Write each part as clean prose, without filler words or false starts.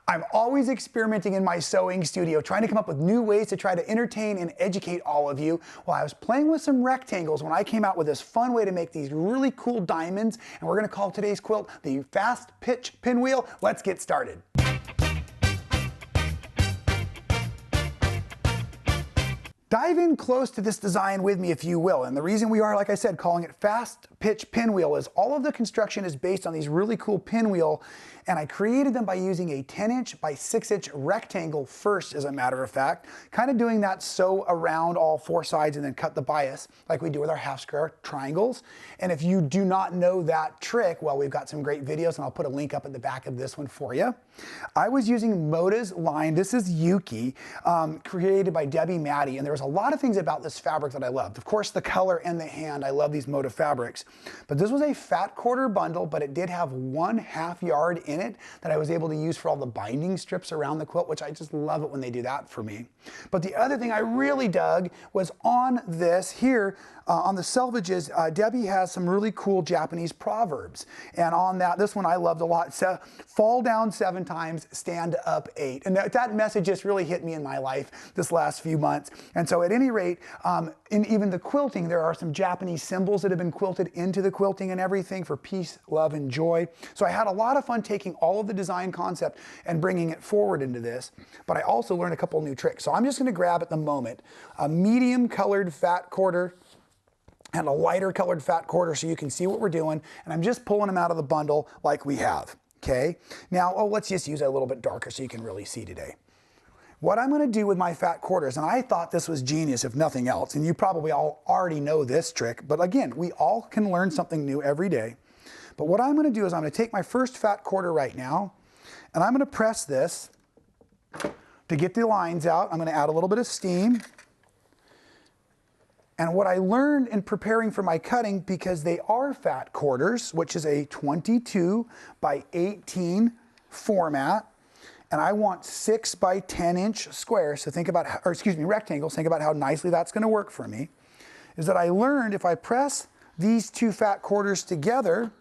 I'm always experimenting in my sewing studio, trying to come up with new ways to try to entertain and educate all of you. Well, I was playing with some rectangles when I came out with this fun way to make these really cool diamonds, and we're going to call today's quilt the Fast Pitch Pinwheel. Let's get started. Dive in close to this design with me if you will, and the reason we are, like I said, calling it Fast Pitch Pinwheel is all of the construction is based on these really cool pinwheel, and I created them by using a 10-inch by 6-inch rectangle first, as a matter of fact, kind of doing that sew around all four sides and then cut the bias like we do with our half square triangles. And if you do not know that trick, well, we've got some great videos, and I'll put a link up at the back of this one for you. I was using Moda's line. This is Yuki, created by Debbie Maddy, and there was a lot of things about this fabric that I loved. Of course, the color and the hand. I love these Moda Fabrics. But this was a fat quarter bundle, but it did have 1/2 yard in it that I was able to use for all the binding strips around the quilt, which I just love it when they do that for me. But the other thing I really dug was on this here, on the selvages, Debbie has some really cool Japanese proverbs. And on that, this one I loved a lot. So, fall down 7 times, stand up 8. And that message just really hit me in my life this last few months. And so at any rate, in even the quilting, there are some Japanese symbols that have been quilted into the quilting and everything for peace, love, and joy. So I had a lot of fun taking all of the design concept and bringing it forward into this. But I also learned a couple new tricks. So I'm just going to grab at the moment a medium colored fat quarter and a lighter colored fat quarter so you can see what we're doing. And I'm just pulling them out of the bundle like we have. Okay. Now, let's just use it a little bit darker so you can really see today. What I'm going to do with my fat quarters, and I thought this was genius if nothing else, and you probably all already know this trick, but again, we all can learn something new every day. But what I'm going to do is I'm going to take my first fat quarter right now, and I'm going to press this to get the lines out. I'm going to add a little bit of steam. And what I learned in preparing for my cutting, because they are fat quarters, which is a 22 by 18 format, and I want 6 by 10-inch squares, so think about, or excuse me, rectangles, think about how nicely that's going to work for me, is that I learned if I press these two fat quarters together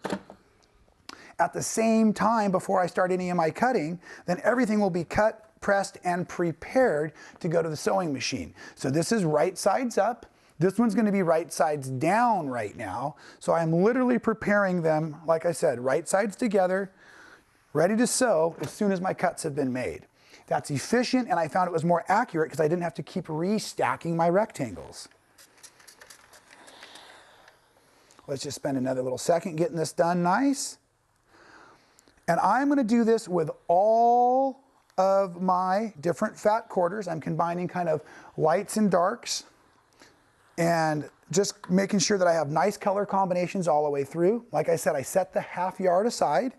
at the same time before I start any of my cutting, then everything will be cut, pressed, and prepared to go to the sewing machine. So this is right sides up. This one's going to be right sides down right now. So I'm literally preparing them, like I said, right sides together, ready to sew as soon as my cuts have been made. That's efficient, and I found it was more accurate because I didn't have to keep restacking my rectangles. Let's just spend another little second getting this done nice. And I'm going to do this with all of my different fat quarters. I'm combining kind of lights and darks, and just making sure that I have nice color combinations all the way through. Like I said, I set the 1/2 yard aside,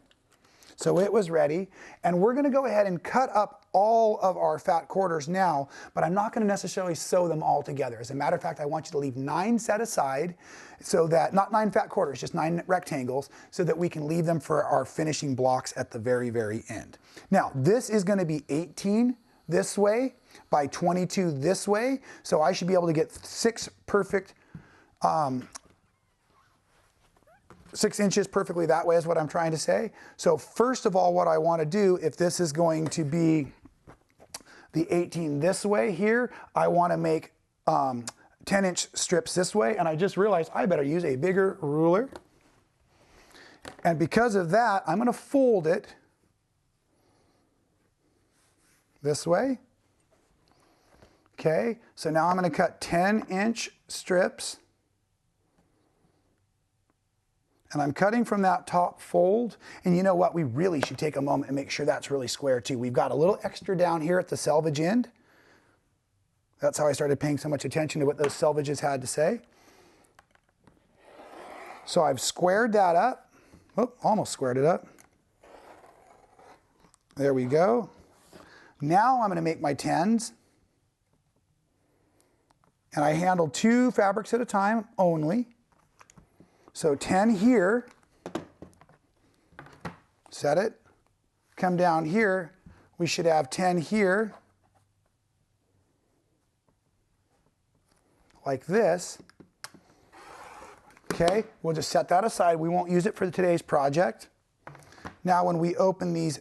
so it was ready. And we're going to go ahead and cut up all of our fat quarters now, but I'm not going to necessarily sew them all together. As a matter of fact, I want you to leave 9 set aside, so that, not 9 fat quarters, just 9 rectangles, so that we can leave them for our finishing blocks at the very, very end. Now, this is going to be 18 this way by 22 this way, so I should be able to get 6 perfect 6 inches perfectly that way is what I'm trying to say. So first of all, what I want to do, if this is going to be the 18 this way here, I want to make 10-inch strips this way, and I just realized I better use a bigger ruler. And because of that, I'm going to fold it this way. Okay, so now I'm going to cut 10-inch strips. And I'm cutting from that top fold. And you know what? We really should take a moment and make sure that's really square too. We've got a little extra down here at the selvage end. That's how I started paying so much attention to what those selvages had to say. So I've squared that up. Oh, almost squared it up. There we go. Now I'm going to make my 10s. And I handle 2 fabrics at a time only. So 10 here, set it, come down here, we should have 10 here, like this. Okay, we'll just set that aside. We won't use it for today's project. Now when we open these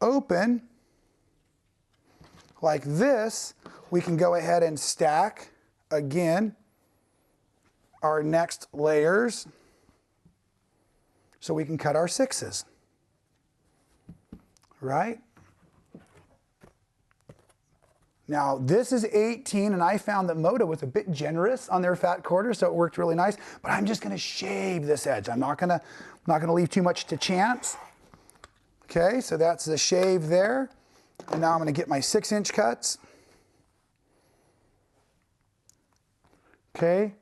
open, like this, we can go ahead and stack again our next layers so we can cut our 6s, right? Now this is 18, and I found that Moda was a bit generous on their fat quarter, so it worked really nice, but I'm just gonna shave this edge. I'm not gonna leave too much to chance. Okay, so that's the shave there. And now I'm gonna get my 6-inch cuts. Okay,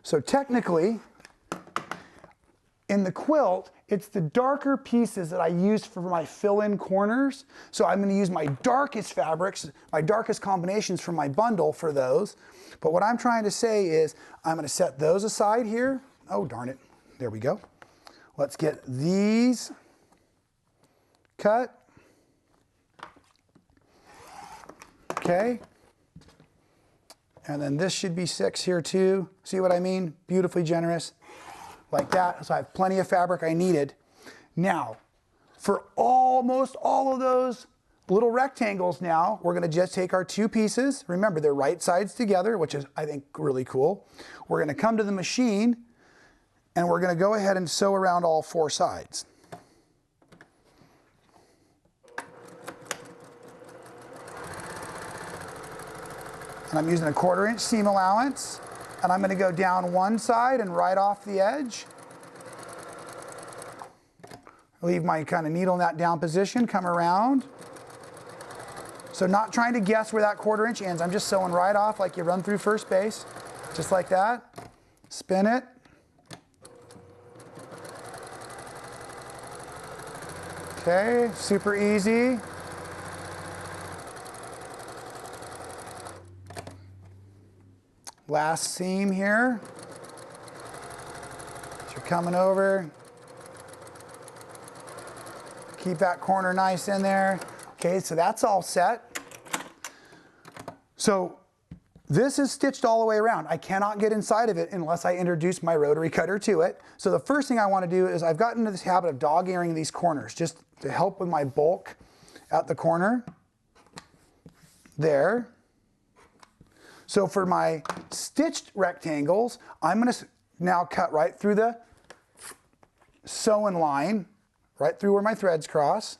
so technically, in the quilt, it's the darker pieces that I use for my fill-in corners. So I'm gonna use my darkest fabrics, my darkest combinations from my bundle for those. But what I'm trying to say is, I'm gonna set those aside here. Oh, darn it, there we go. Let's get these cut. Okay. And then this should be 6 here too. See what I mean? Beautifully generous. Like that, so I have plenty of fabric I needed. Now, for almost all of those little rectangles now, we're gonna just take our 2 pieces. Remember, they're right sides together, which is, I think, really cool. We're gonna come to the machine, and we're gonna go ahead and sew around all 4 sides. And I'm using a 1/4 inch seam allowance. And I'm going to go down one side and right off the edge. Leave my kind of needle in that down position, come around. So not trying to guess where that 1/4 inch ends. I'm just sewing right off like you run through first base. Just like that. Spin it. Okay, super easy. Last seam here. So you're coming over. Keep that corner nice in there. Okay, so that's all set. So this is stitched all the way around. I cannot get inside of it unless I introduce my rotary cutter to it. So the first thing I want to do is, I've gotten into this habit of dog-earing these corners just to help with my bulk at the corner. There. So for my stitched rectangles, I'm going to now cut right through the sewing line, right through where my threads cross.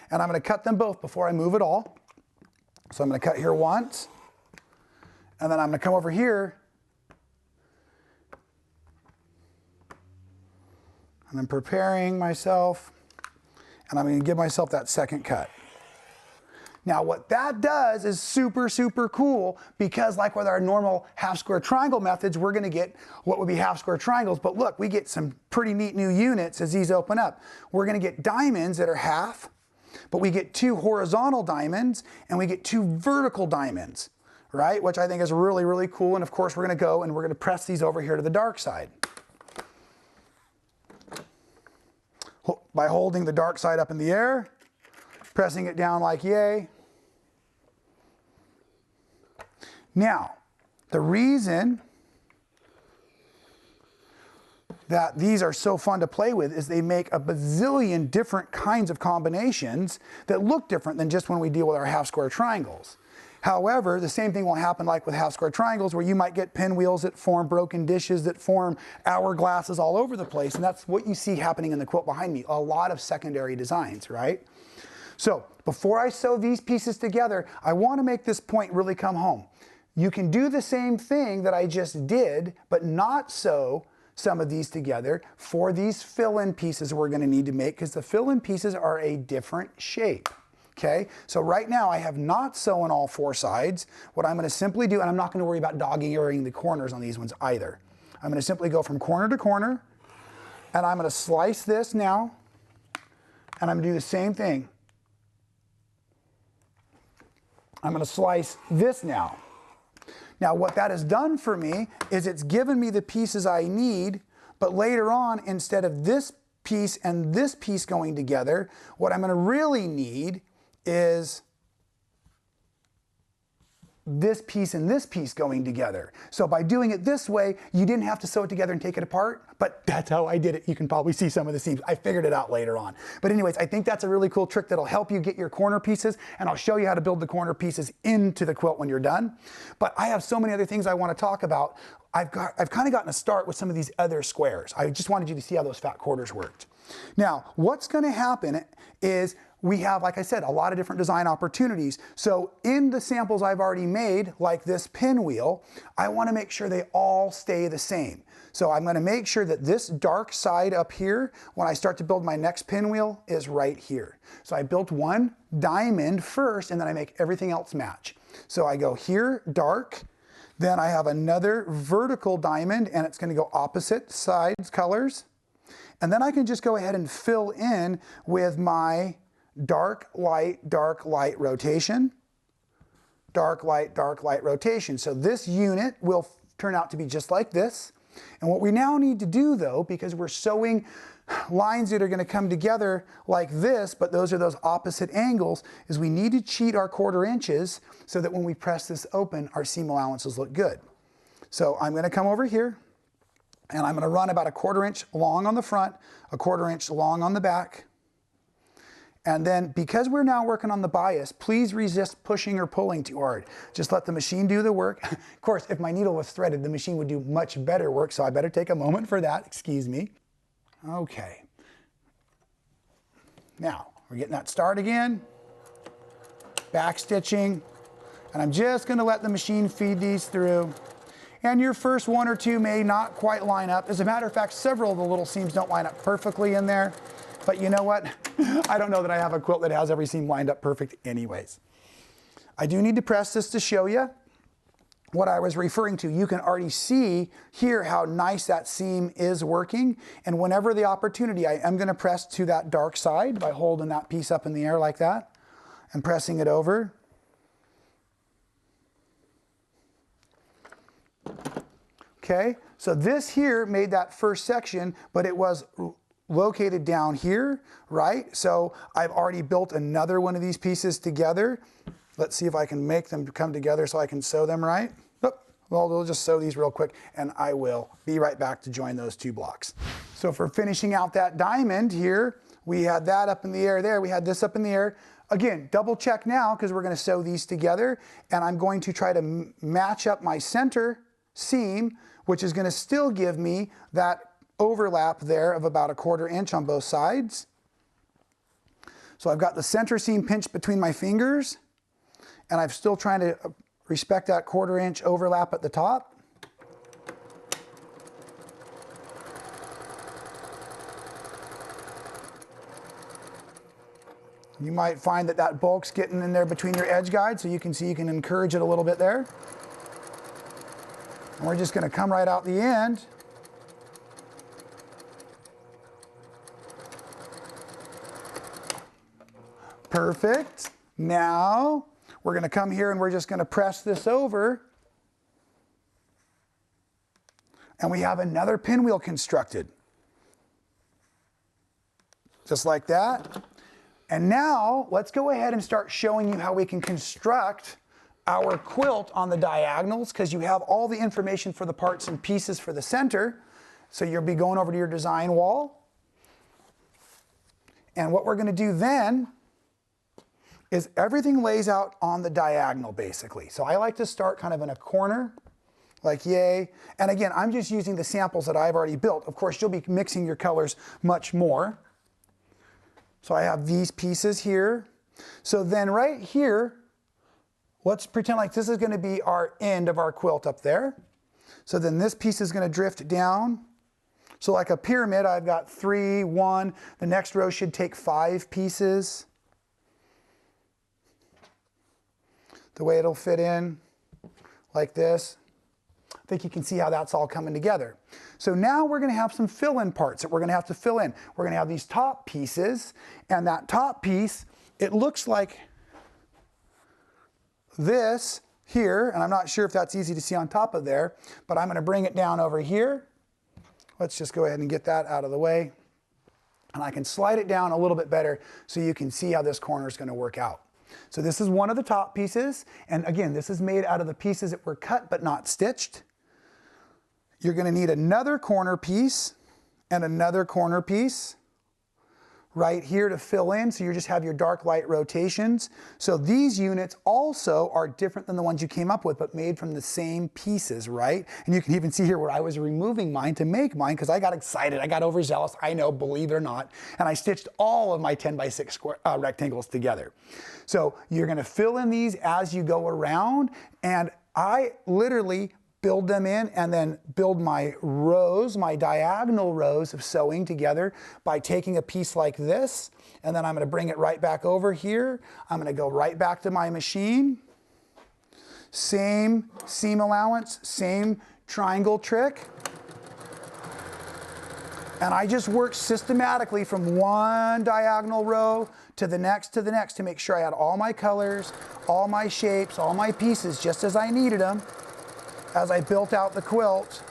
And I'm going to cut them both before I move at all. So I'm going to cut here once. And then I'm going to come over here. And I'm preparing myself. And I'm going to give myself that second cut. Now what that does is super, super cool, because like with our normal half square triangle methods, we're gonna get what would be half square triangles, but look, we get some pretty neat new units as these open up. We're gonna get diamonds that are half, but we get 2 horizontal diamonds and we get 2 vertical diamonds, right? Which I think is really, really cool. And of course we're gonna go and we're gonna press these over here to the dark side. By holding the dark side up in the air, pressing it down like yay. Now, the reason that these are so fun to play with is they make a bazillion different kinds of combinations that look different than just when we deal with our half square triangles. However, the same thing will happen like with half square triangles, where you might get pinwheels that form broken dishes, that form hourglasses all over the place, and that's what you see happening in the quilt behind me, a lot of secondary designs, right? So before I sew these pieces together, I want to make this point really come home. You can do the same thing that I just did, but not sew some of these together for these fill-in pieces we're going to need to make, because the fill-in pieces are a different shape. Okay, so right now I have not sewn all 4 sides. What I'm going to simply do, and I'm not going to worry about dog-earing the corners on these ones either. I'm going to simply go from corner to corner, and I'm going to slice this now, and I'm going to do the same thing. I'm going to slice this now. Now what that has done for me is it's given me the pieces I need, but later on, instead of this piece and this piece going together, what I'm going to really need is this piece and this piece going together. So by doing it this way, you didn't have to sew it together and take it apart, but that's how I did it. You can probably see some of the seams. I figured it out later on. But anyways, I think that's a really cool trick that'll help you get your corner pieces, and I'll show you how to build the corner pieces into the quilt when you're done. But I have so many other things I want to talk about. I've kind of gotten a start with some of these other squares. I just wanted you to see how those fat quarters worked. Now, what's going to happen is we have, like I said, a lot of different design opportunities. So in the samples I've already made, like this pinwheel, I want to make sure they all stay the same. So I'm going to make sure that this dark side up here, when I start to build my next pinwheel, is right here. So I built one diamond first, and then I make everything else match. So I go here, dark, then I have another vertical diamond, and it's going to go opposite sides colors. And then I can just go ahead and fill in with my dark, light rotation, dark, light rotation. So this unit will turn out to be just like this. And what we now need to do though, because we're sewing lines that are going to come together like this, but those are those opposite angles, is we need to cheat our 1/4 inches so that when we press this open, our seam allowances look good. So I'm going to come over here, and I'm going to run about a 1/4 inch long on the front, a 1/4 inch long on the back. And then, because we're now working on the bias, please resist pushing or pulling too hard. Just let the machine do the work. Of course, if my needle was threaded, the machine would do much better work, so I better take a moment for that. Excuse me. Okay. Now, we're getting that start again. Back stitching. And I'm just going to let the machine feed these through. And your first 1 or 2 may not quite line up. As a matter of fact, several of the little seams don't line up perfectly in there. But you know what? I don't know that I have a quilt that has every seam lined up perfect anyways. I do need to press this to show you what I was referring to. You can already see here how nice that seam is working. And whenever the opportunity, I am going to press to that dark side by holding that piece up in the air like that and pressing it over. Okay, so this here made that first section, but it was located down here, right? So I've already built another one of these pieces together. Let's see if I can make them come together so I can sew them right. Oh, well, we'll just sew these real quick, and I will be right back to join those 2 blocks. So for finishing out that diamond here, we had that up in the air there. We had this up in the air. Again, double check now because we're going to sew these together, and I'm going to try to match up my center seam, which is going to still give me that overlap there of about a 1/4 inch on both sides. So I've got the center seam pinched between my fingers, and I'm still trying to respect that 1/4 inch overlap at the top. You might find that that bulk's getting in there between your edge guides, so you can see you can encourage it a little bit there. And we're just going to come right out the end. Perfect. Now we're going to come here and we're just going to press this over. And we have another pinwheel constructed. Just like that. And now let's go ahead and start showing you how we can construct our quilt on the diagonals, because you have all the information for the parts and pieces for the center. So you'll be going over to your design wall. And what we're going to do then is everything lays out on the diagonal basically. So I like to start kind of in a corner, like yay. And again, I'm just using the samples that I've already built. Of course, you'll be mixing your colors much more. So I have these pieces here. So then right here, let's pretend like this is going to be our end of our quilt up there. So then this piece is going to drift down. So like a pyramid, I've got 3, 1. The next row should take 5 pieces. The way it'll fit in, like this. I think you can see how that's all coming together. So now we're going to have some fill-in parts that we're going to have to fill in. We're going to have these top pieces, and that top piece, it looks like this here, and I'm not sure if that's easy to see on top of there, but I'm going to bring it down over here. Let's just go ahead and get that out of the way. And I can slide it down a little bit better so you can see how this corner is going to work out. So this is one of the top pieces. And again, this is made out of the pieces that were cut but not stitched. You're going to need another corner piece and another corner piece right here to fill in, so you just have your dark light rotations. So these units also are different than the ones you came up with, but made from the same pieces, right? And you can even see here where I was removing mine to make mine because I got excited, I got overzealous, I know, believe it or not, and I stitched all of my 10 by 6 square, rectangles together. So you're gonna fill in these as you go around, and I literally build them in and then build my rows, my diagonal rows of sewing together by taking a piece like this, and then I'm going to bring it right back over here. I'm going to go right back to my machine. Same seam allowance, same triangle trick. And I just work systematically from one diagonal row to the next to make sure I had all my colors, all my shapes, all my pieces just as I needed them. As I built out the quilt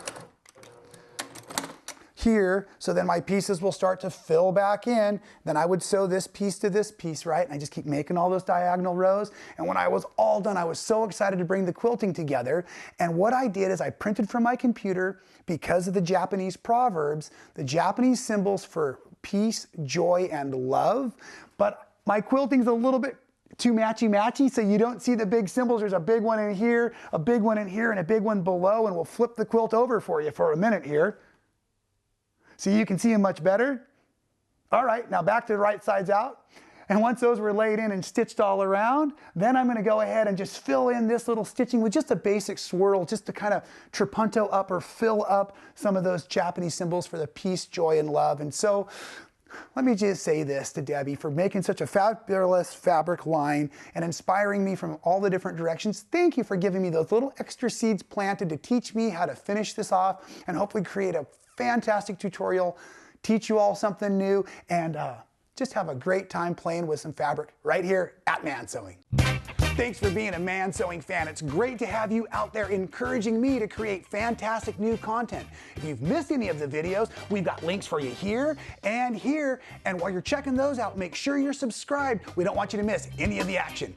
here, so then my pieces will start to fill back in. Then I would sew this piece to this piece, right? And I just keep making all those diagonal rows. And when I was all done, I was so excited to bring the quilting together. And what I did is I printed from my computer, because of the Japanese proverbs, the Japanese symbols for peace, joy, and love. But my quilting's a little bit too matchy-matchy, so you don't see the big symbols. There's a big one in here, a big one in here, and a big one below, and we'll flip the quilt over for you for a minute here, so you can see them much better. All right, now back to the right sides out. And once those were laid in and stitched all around, then I'm gonna go ahead and just fill in this little stitching with just a basic swirl, just to kind of trapunto up or fill up some of those Japanese symbols for the peace, joy, and love. And so, let me just say this to Debbie for making such a fabulous fabric line and inspiring me from all the different directions. Thank you for giving me those little extra seeds planted to teach me how to finish this off and hopefully create a fantastic tutorial, teach you all something new, and just have a great time playing with some fabric right here at Man Sewing. Thanks for being a Man Sewing fan. It's great to have you out there encouraging me to create fantastic new content. If you've missed any of the videos, we've got links for you here and here. And while you're checking those out, make sure you're subscribed. We don't want you to miss any of the action.